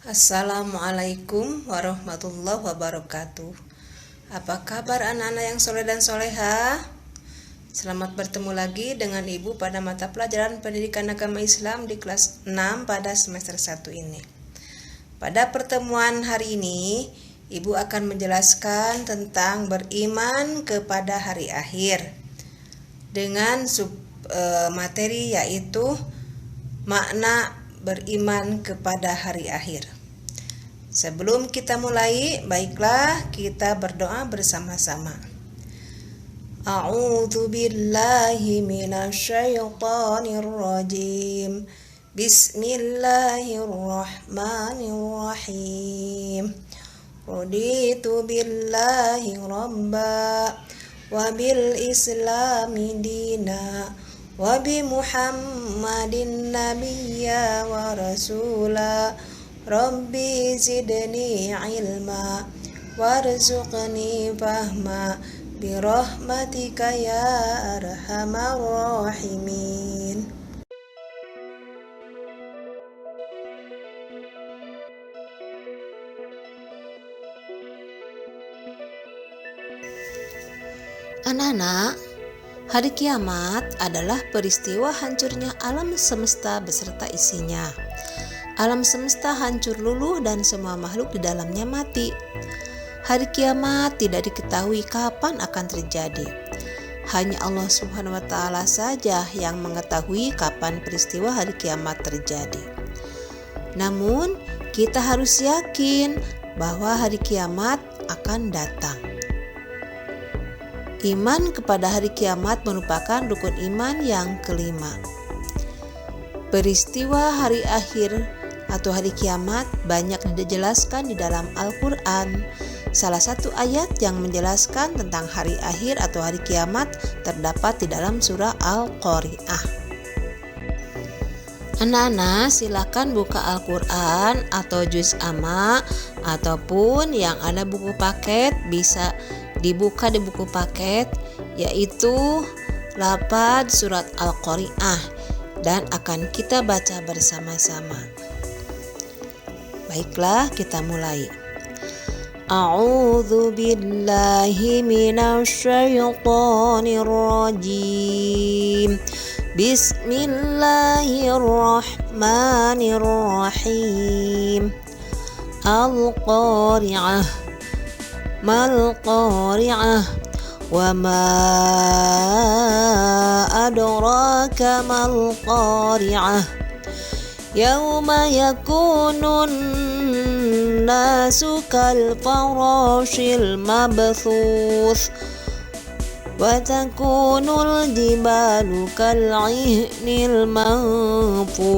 Assalamualaikum warahmatullahi wabarakatuh. Apa kabar anak-anak yang soleh dan soleha? Selamat bertemu lagi dengan Ibu pada mata pelajaran Pendidikan Agama Islam di kelas 6 pada semester 1 ini. Pada pertemuan hari ini, Ibu akan menjelaskan tentang beriman kepada hari akhir dengan materi yaitu makna beriman kepada hari akhir. Sebelum kita mulai, baiklah kita berdoa bersama-sama. A'udzu billahi minasyaitonir rajim. Bismillahirrahmanirrahim. Raditu billahi rabba wa bil islami dina wa bi Muhammadin nabiyya wa rasula. Rabbi zidni ilma warzuqni fahma birahmatika ya arhamar rahimin. Anak-anak, hari kiamat adalah peristiwa hancurnya alam semesta beserta isinya. Alam semesta hancur luluh dan semua makhluk di dalamnya mati. Hari kiamat tidak diketahui kapan akan terjadi. Hanya Allah Subhanahu wa Ta'ala saja yang mengetahui kapan peristiwa hari kiamat terjadi. Namun, kita harus yakin bahwa hari kiamat akan datang. Iman kepada hari kiamat merupakan rukun iman yang kelima. Peristiwa hari akhir atau hari kiamat banyak dijelaskan di dalam Al-Quran. Salah satu ayat yang menjelaskan tentang hari akhir atau hari kiamat terdapat di dalam surah Al-Qari'ah. Anak-anak silakan buka Al-Quran atau juz amma ataupun yang ada buku paket bisa dibuka di buku paket, yaitu lafaz surat Al-Qari'ah, dan akan kita baca bersama-sama. Baiklah, kita mulai. A'udzu billahi minasyaitonir rajim. Bismillahirrahmanirrahim. Al-Qari'ah. Mal Qari'ah. Wa ma adraka mal Qari'ah. Yauma yakunun nasu kal farashil mabthuth wa takunul jibalu kal ihnil manfus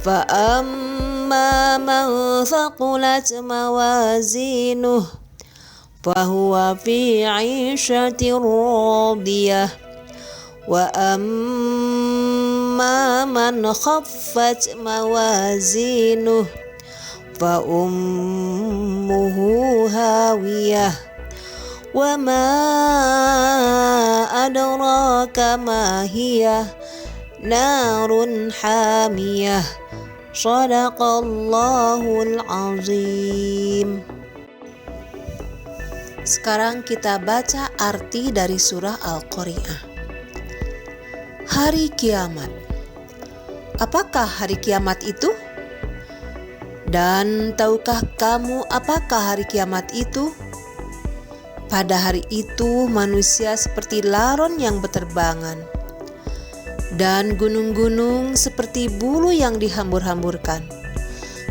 fa amma man thaqulat mawazinuh fa huwa fi 'ishatir radiyah wa amma man khaffat mawazinuh fa ummuhu hawiyah wa ma adraka ma hiya narun hamiyah. Shadaqallahul azim. Sekarang kita baca arti dari surah Al-Qari'ah. Hari kiamat. Apakah hari kiamat itu? Dan tahukah kamu apakah hari kiamat itu? Pada hari itu manusia seperti laron yang berterbangan, dan gunung-gunung seperti bulu yang dihambur-hamburkan.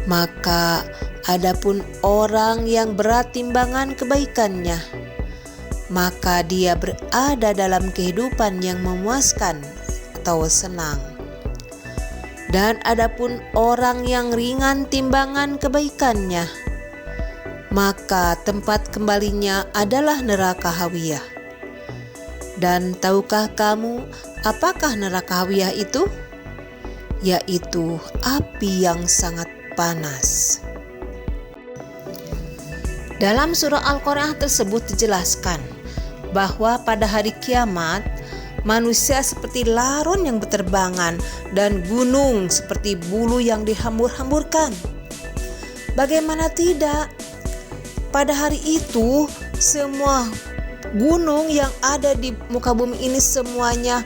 Maka adapun orang yang berat timbangan kebaikannya, maka dia berada dalam kehidupan yang memuaskan atau senang. Dan adapun orang yang ringan timbangan kebaikannya, maka tempat kembalinya adalah neraka hawiyah. Dan tahukah kamu apakah neraka hawiyah itu? Yaitu api yang sangat panas. Dalam surah Al-Qari'ah tersebut dijelaskan bahwa pada hari kiamat manusia seperti laron yang berterbangan, dan gunung seperti bulu yang dihambur-hamburkan. Bagaimana tidak? Pada hari itu, semua gunung yang ada di muka bumi ini semuanya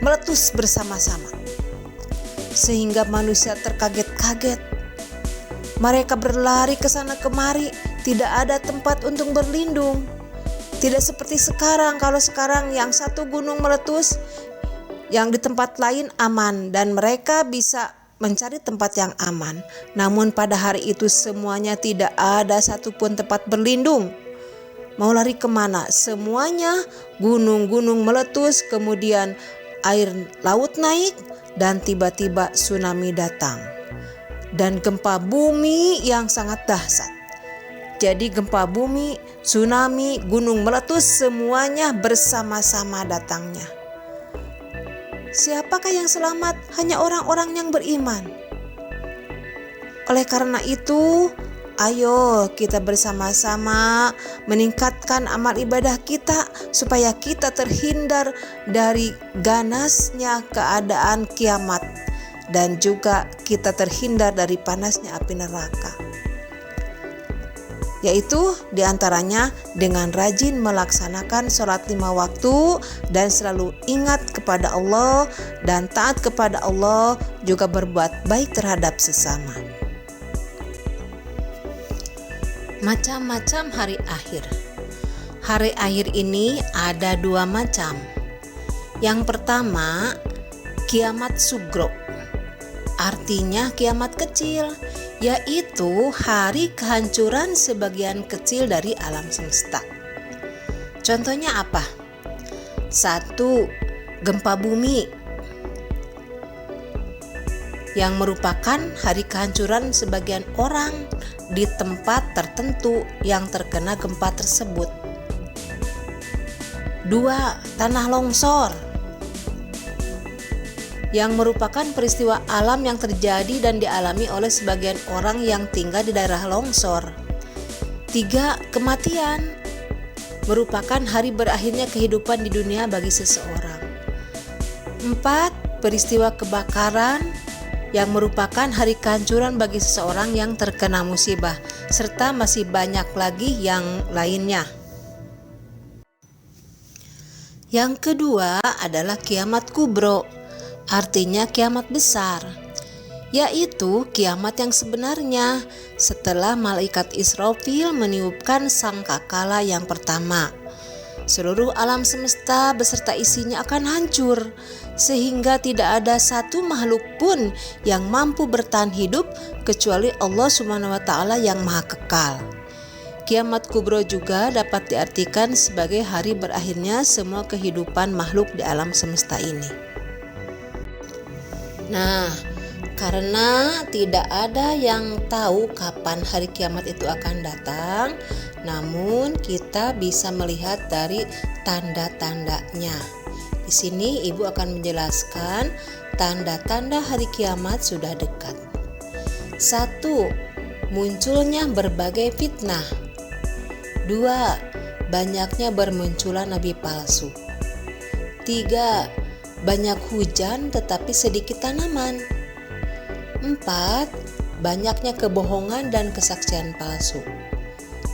meletus bersama-sama, sehingga manusia terkaget-kaget. Mereka berlari ke sana kemari, tidak ada tempat untuk berlindung. Tidak seperti sekarang, kalau sekarang yang satu gunung meletus, yang di tempat lain aman dan mereka bisa mencari tempat yang aman. Namun pada hari itu semuanya tidak ada satupun tempat berlindung. Mau lari kemana? Semuanya gunung-gunung meletus, kemudian air laut naik dan tiba-tiba tsunami datang. Dan gempa bumi yang sangat dahsyat. Jadi gempa bumi, tsunami, gunung meletus semuanya bersama-sama datangnya. Siapakah yang selamat? Hanya orang-orang yang beriman. Oleh karena itu, ayo kita bersama-sama meningkatkan amal ibadah kita supaya kita terhindar dari ganasnya keadaan kiamat dan juga kita terhindar dari panasnya api neraka. Yaitu diantaranya dengan rajin melaksanakan sholat 5 waktu dan selalu ingat kepada Allah dan taat kepada Allah, juga berbuat baik terhadap sesama. Macam-macam hari akhir. Hari akhir ini ada 2 macam. Yang pertama, kiamat sugro. Artinya kiamat kecil, yaitu hari kehancuran sebagian kecil dari alam semesta. Contohnya apa? 1. Gempa bumi, yang merupakan hari kehancuran sebagian orang di tempat tertentu yang terkena gempa tersebut. 2. Tanah longsor, yang merupakan peristiwa alam yang terjadi dan dialami oleh sebagian orang yang tinggal di daerah longsor. 3. Kematian, merupakan hari berakhirnya kehidupan di dunia bagi seseorang. 4. Peristiwa kebakaran, yang merupakan hari kehancuran bagi seseorang yang terkena musibah, serta masih banyak lagi yang lainnya. Yang kedua adalah kiamat kubro, artinya kiamat besar, yaitu kiamat yang sebenarnya setelah malaikat Israfil meniupkan sangkakala yang pertama. Seluruh alam semesta beserta isinya akan hancur, sehingga tidak ada satu makhluk pun yang mampu bertahan hidup kecuali Allah Subhanahu wa Ta'ala yang Maha Kekal. Kiamat kubro juga dapat diartikan sebagai hari berakhirnya semua kehidupan makhluk di alam semesta ini. Nah, karena tidak ada yang tahu kapan hari kiamat itu akan datang, namun kita bisa melihat dari tanda-tandanya. Di sini ibu akan menjelaskan tanda-tanda hari kiamat sudah dekat. 1. Munculnya berbagai fitnah. 2. Banyaknya bermunculan nabi palsu. 3. Banyak hujan tetapi sedikit tanaman. 4. Banyaknya kebohongan dan kesaksian palsu.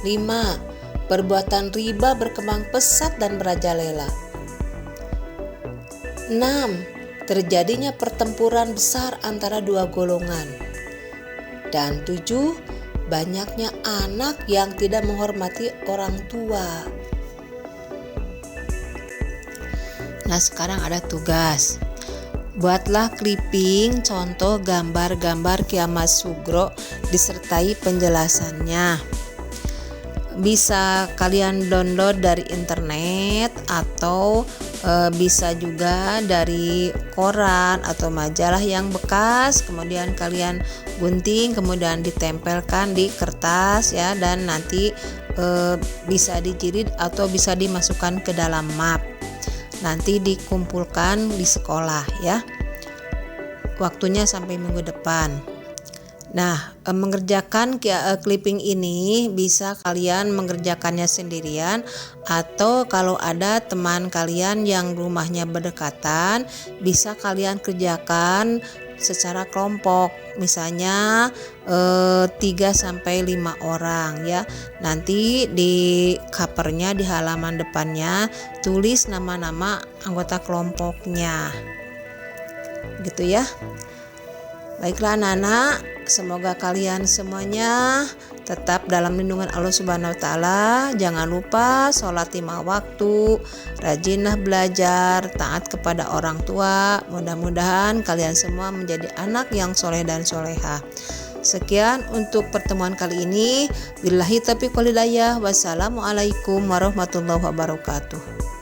5. Perbuatan riba berkembang pesat dan merajalela. 6. Terjadinya pertempuran besar antara dua golongan. Dan 7. Banyaknya anak yang tidak menghormati orang tua. Nah, sekarang ada tugas. Buatlah clipping contoh gambar-gambar kiamat sugro disertai penjelasannya. Bisa kalian download dari internet atau bisa juga dari koran atau majalah yang bekas, kemudian kalian gunting, kemudian ditempelkan di kertas ya, dan nanti bisa dijilid atau bisa dimasukkan ke dalam map. Nanti dikumpulkan di sekolah ya. Waktunya sampai minggu depan. Nah, mengerjakan clipping ini bisa kalian mengerjakannya sendirian, atau kalau ada teman kalian yang rumahnya berdekatan, bisa kalian kerjakan secara kelompok, misalnya 3 sampai 5 orang ya. Nanti di covernya, di halaman depannya tulis nama-nama anggota kelompoknya. Gitu ya. Baiklah anak-anak, semoga kalian semuanya tetap dalam lindungan Allah Subhanahu wa taala. Jangan lupa sholat 5 waktu, rajinlah belajar, taat kepada orang tua. Mudah-mudahan kalian semua menjadi anak yang soleh dan soleha. Sekian untuk pertemuan kali ini. Billahi taufiq wal hidayah. Wassalamualaikum warahmatullahi wabarakatuh.